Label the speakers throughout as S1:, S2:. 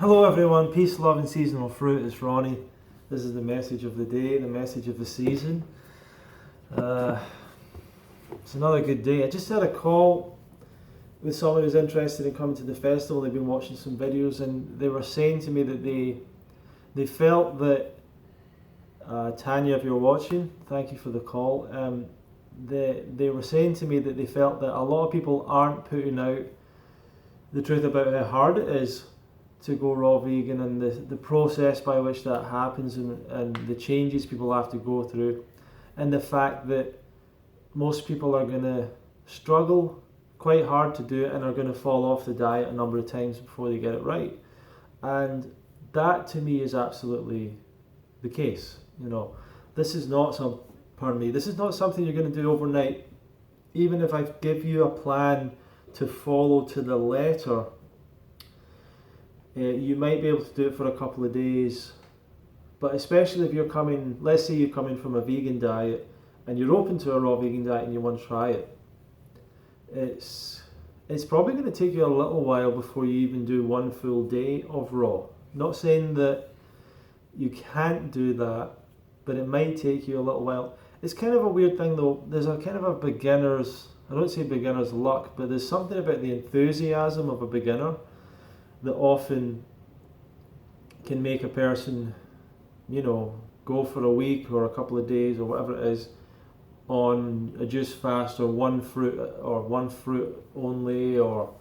S1: Hello everyone, peace, love and seasonal fruit. It's Ronnie. This is the message of the day, the message of the season. It's another good day. I just had a call with someone who's interested in coming to the festival. They've been watching some videos and they were saying to me that they felt that, Tanya, if you're watching, thank you for the call. They were saying to me that they felt that a lot of people aren't putting out the truth about how hard it is to go raw vegan, and the process by which that happens, and the changes people have to go through, and the fact that most people are going to struggle quite hard to do it and are going to fall off the diet a number of times before they get it right. And that to me is absolutely the case. This is not this is not something you're going to do overnight. Even if I give you a plan to follow to the letter, you might be able to do it for a couple of days, but especially if you're coming, let's say you're coming from a vegan diet and you're open to a raw vegan diet and you want to try it, it's probably going to take you a little while before you even do one full day of raw. Not saying that you can't do that, but it might take you a little while. It's kind of a weird thing though. There's a kind of a beginner's, I don't say beginner's luck, but there's something about the enthusiasm of a beginner that often can make a person, go for a week or a couple of days or whatever it is on a juice fast, or one fruit only, or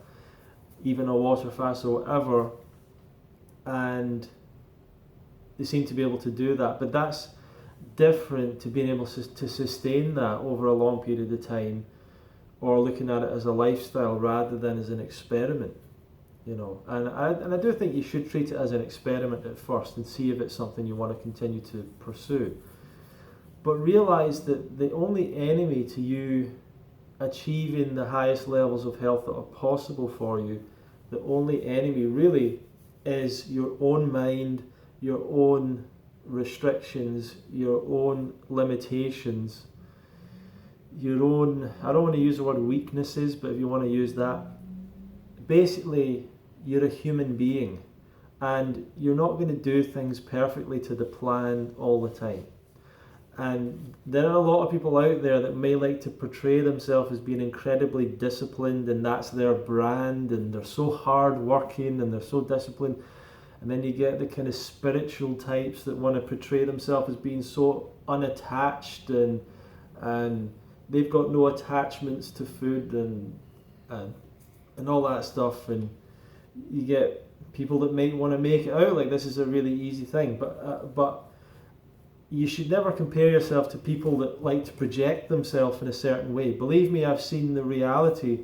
S1: even a water fast or whatever, and they seem to be able to do that. But that's different to being able to sustain that over a long period of time, or looking at it as a lifestyle rather than as an experiment. And I do think you should treat it as an experiment at first and see if it's something you want to continue to pursue. But realize that the only enemy to you achieving the highest levels of health that are possible for you, the only enemy really is your own mind, your own restrictions, your own limitations, your own, I don't want to use the word weaknesses, but if you want to use that, basically you're a human being and you're not going to do things perfectly to the plan all the time. And there are a lot of people out there that may like to portray themselves as being incredibly disciplined, and that's their brand, and they're so hard working and they're so disciplined. And then you get the kind of spiritual types that want to portray themselves as being so unattached, and they've got no attachments to food and all that stuff. And you get people that might want to make it out like this is a really easy thing, but you should never compare yourself to people that like to project themselves in a certain way. Believe me, I've seen the reality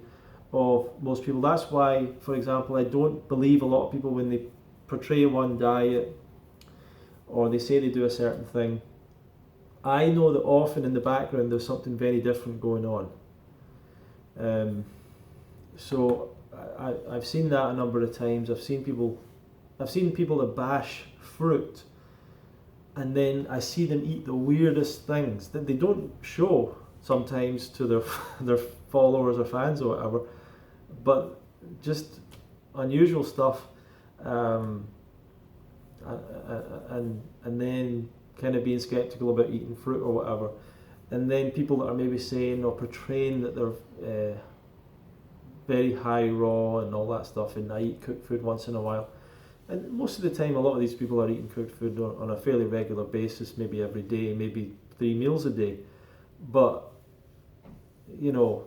S1: of most people. That's why, for example, I don't believe a lot of people when they portray one diet or they say they do a certain thing. I know that often in the background there's something very different going on. So I've seen that a number of times. I've seen people that bash fruit, and then I see them eat the weirdest things that they don't show sometimes to their followers or fans or whatever, but just unusual stuff, and then kind of being skeptical about eating fruit or whatever, and then people that are maybe saying or portraying that they're very high raw and all that stuff, and I eat cooked food once in a while. And most of the time, a lot of these people are eating cooked food on a fairly regular basis, maybe every day, maybe 3 meals a day. But, the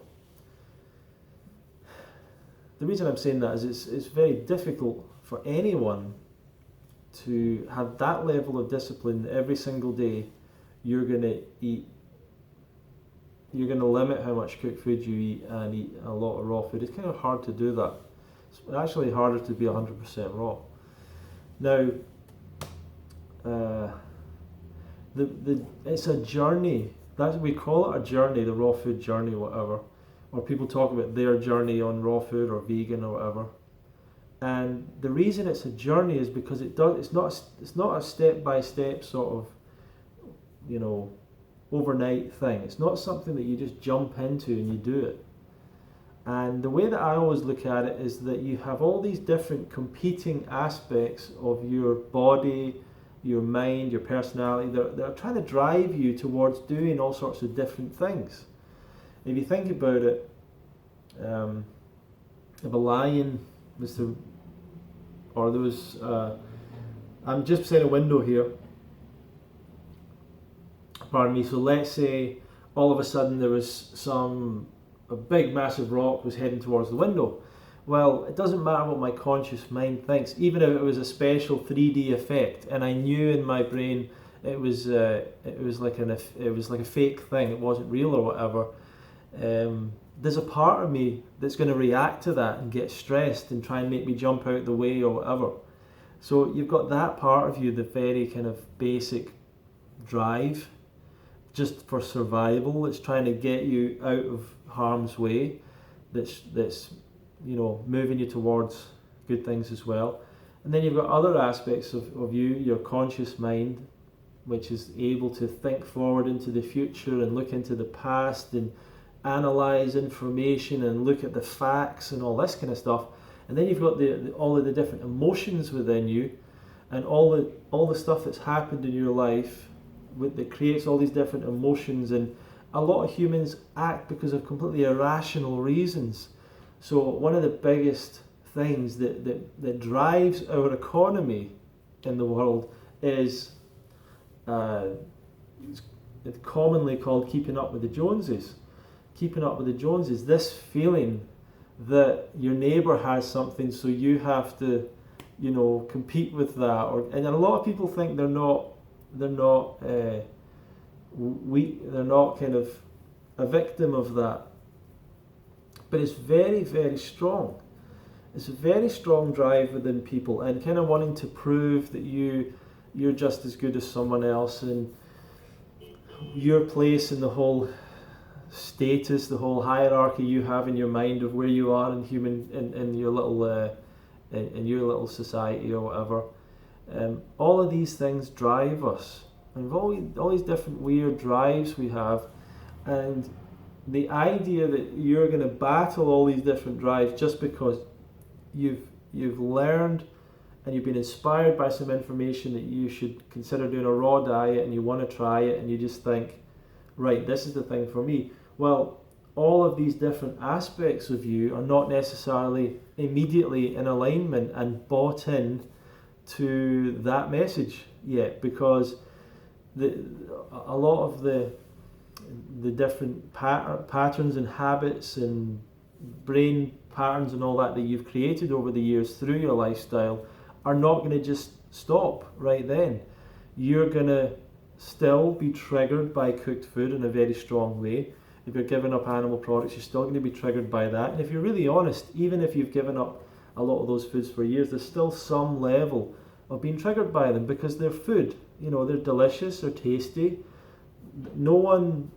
S1: reason I'm saying that is it's very difficult for anyone to have that level of discipline every single day. You're going to limit how much cooked food you eat and eat a lot of raw food. It's kind of hard to do that. It's actually harder to be 100% raw. Now, it's a journey. We call it a journey, the raw food journey, whatever. Or people talk about their journey on raw food or vegan or whatever. And the reason it's a journey is because it's not a step-by-step sort of, overnight thing. It's not something that you just jump into and you do it. And the way that I always look at it is that you have all these different competing aspects of your body, your mind, your personality. They're trying to drive you towards doing all sorts of different things. If you think about it, if a lion was to, or there was, I'm just beside a window here, pardon me, so let's say all of a sudden there was a big massive rock was heading towards the window. Well, it doesn't matter what my conscious mind thinks, even if it was a special 3D effect, and I knew in my brain it was like a fake thing, it wasn't real or whatever. There's a part of me that's going to react to that and get stressed and try and make me jump out the way or whatever. So you've got that part of you, the very kind of basic drive, just for survival. It's trying to get you out of harm's way. That's moving you towards good things as well. And then you've got other aspects of you, your conscious mind, which is able to think forward into the future and look into the past and analyze information and look at the facts and all this kind of stuff. And then you've got all of the different emotions within you, and all the stuff that's happened in your life that creates all these different emotions. And a lot of humans act because of completely irrational reasons. So one of the biggest things that drives our economy in the world is it's commonly called keeping up with the Joneses. Keeping up with the Joneses, this feeling that your neighbour has something, so you have to, compete with that. And a lot of people think they're not kind of a victim of that. But it's very, very strong. It's a very strong drive within people, and kind of wanting to prove that you're just as good as someone else, and your place in the whole status, the whole hierarchy you have in your mind of where you are in your little society or whatever. All of these things drive us, and all these different weird drives we have, and the idea that you're going to battle all these different drives just because you've learned and you've been inspired by some information that you should consider doing a raw diet, and you want to try it, and you just think, right, this is the thing for me. Well, all of these different aspects of you are not necessarily immediately in alignment and bought in to that message yet, because a lot of the different patterns and habits and brain patterns and all that you've created over the years through your lifestyle are not going to just stop right then. You're going to still be triggered by cooked food in a very strong way. If you're giving up animal products, you're still going to be triggered by that. And if you're really honest, even if you've given up a lot of those foods for years, there's still some level of being triggered by them, because they're food. They're delicious, they're tasty. No one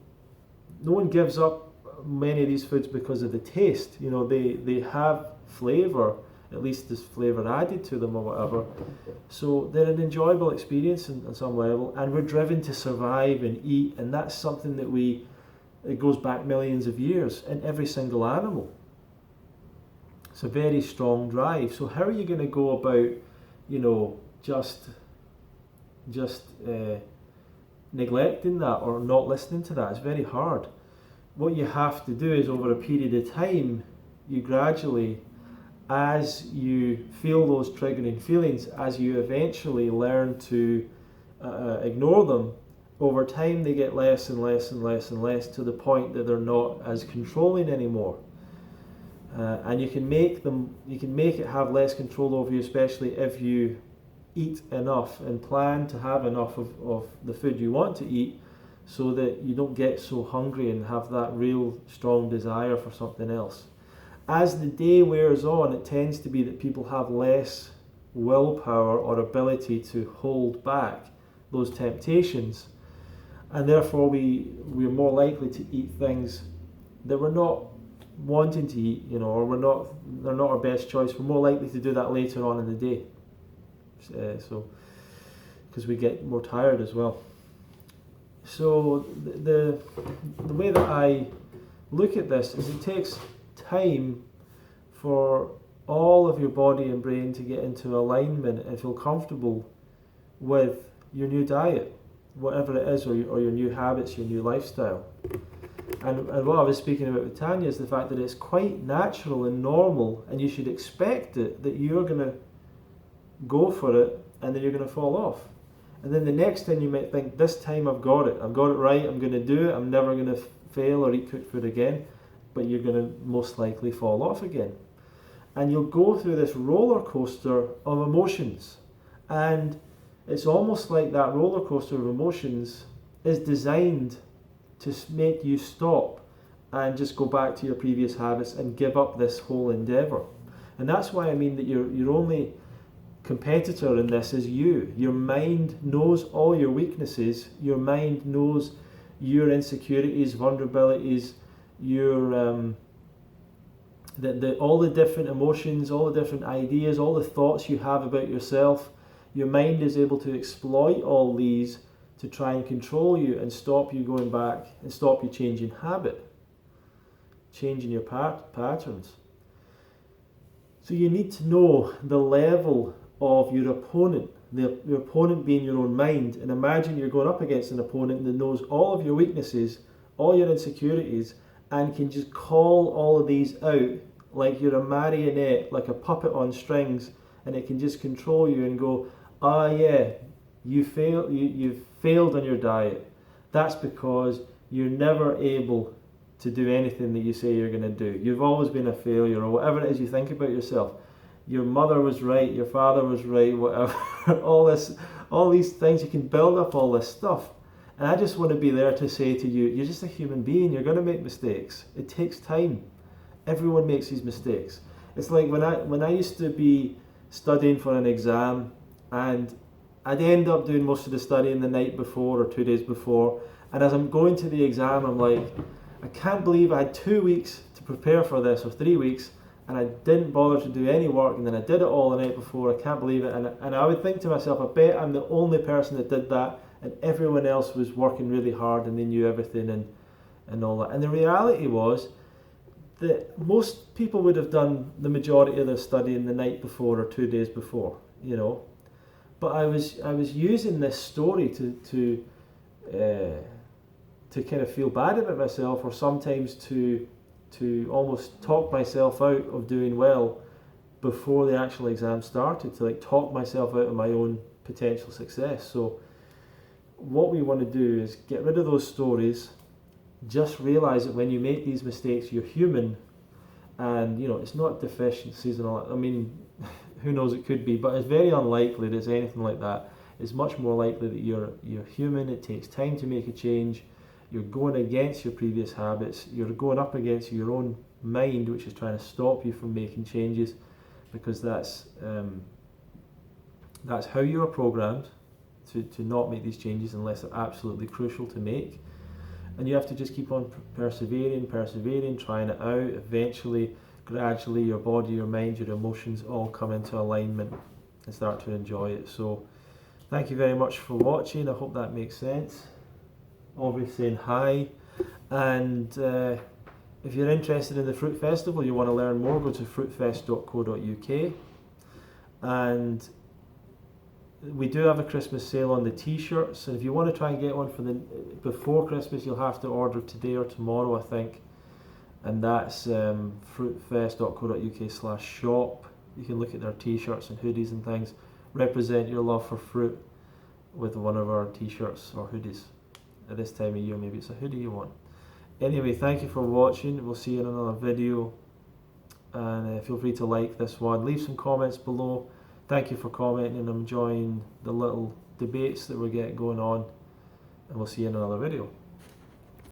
S1: gives up many of these foods because of the taste. They have flavour, at least there's flavour added to them or whatever. So they're an enjoyable experience on some level, and we're driven to survive and eat, and that's something that it goes back millions of years in every single animal. It's a very strong drive. So how are you going to go about, just neglecting that or not listening to that? It's very hard. What you have to do is, over a period of time, you gradually, as you feel those triggering feelings, as you eventually learn to ignore them, over time they get less and less and less and less, to the point that they're not as controlling anymore. And you can make it have less control over you, especially if you eat enough and plan to have enough of the food you want to eat, so that you don't get so hungry and have that real strong desire for something else. As the day wears on, it tends to be that people have less willpower or ability to hold back those temptations, and therefore we're more likely to eat things that we're not wanting to eat, or they're not our best choice. We're more likely to do that later on in the day, so because we get more tired as well. So the way that I look at this is, it takes time for all of your body and brain to get into alignment and feel comfortable with your new diet, whatever it is, or your new habits, your new lifestyle. And what I was speaking about with Tanya is the fact that it's quite natural and normal, and you should expect it, that you're going to go for it and then you're going to fall off. And then the next time you might think, this time I've got it right, I'm going to do it, I'm never going to fail or eat cooked food again, but you're going to most likely fall off again. And you'll go through this roller coaster of emotions. And it's almost like that roller coaster of emotions is designed to make you stop and just go back to your previous habits and give up this whole endeavour. And that's why I mean that your only competitor in this is you. Your mind knows all your weaknesses. Your mind knows your insecurities, vulnerabilities, your all the different emotions, all the different ideas, all the thoughts you have about yourself. Your mind is able to exploit all these to try and control you and stop you going back and stop you changing habit, changing your patterns. So you need to know the level of your opponent, your opponent being your own mind, and imagine you're going up against an opponent that knows all of your weaknesses, all your insecurities, and can just call all of these out like you're a marionette, like a puppet on strings, and it can just control you and go, yeah, you've failed on your diet. That's because you're never able to do anything that you say you're going to do. You've always been a failure, or whatever it is you think about yourself. Your mother was right, your father was right, whatever. all these things, you can build up all this stuff. And I just want to be there to say to you, you're just a human being, you're going to make mistakes. It takes time. Everyone makes these mistakes. It's like when I used to be studying for an exam, and I'd end up doing most of the studying the night before or 2 days before, and as I'm going to the exam, I'm like, I can't believe I had 2 weeks to prepare for this, or 3 weeks, and I didn't bother to do any work, and then I did it all the night before. I can't believe it. And I would think to myself, I bet I'm the only person that did that, and everyone else was working really hard and they knew everything and all that. And the reality was that most people would have done the majority of their studying the night before or 2 days before, you know. But I was using this story to kind of feel bad about myself, or sometimes to almost talk myself out of doing well before the actual exam started, to like talk myself out of my own potential success. So what we want to do is get rid of those stories. Just realize that when you make these mistakes, you're human, and you know it's not deficiencies and all that. I mean, who knows, it could be, but it's very unlikely that it's anything like that. It's much more likely that you're human. It takes time to make a change. You're going against your previous habits. You're going up against your own mind, which is trying to stop you from making changes, because that's how you're programmed to not make these changes unless they're absolutely crucial to make. And you have to just keep on persevering, trying it out. Eventually, gradually, your body, your mind, your emotions all come into alignment and start to enjoy it. So thank you very much for watching. I hope that makes sense. Always saying hi. And if you're interested in the Fruit Festival, you want to learn more, go to fruitfest.co.uk. And we do have a Christmas sale on the t-shirts, and if you want to try and get one for before Christmas, you'll have to order today or tomorrow, I think. And that's fruitfest.co.uk/shop. You can look at their t-shirts and hoodies and things. Represent your love for fruit with one of our t-shirts or hoodies. At this time of year, maybe it's a hoodie you want. Anyway, thank you for watching. We'll see you in another video, and feel free to like this one. Leave some comments below. Thank you for commenting. I'm enjoying the little debates that we're getting going on, and we'll see you in another video.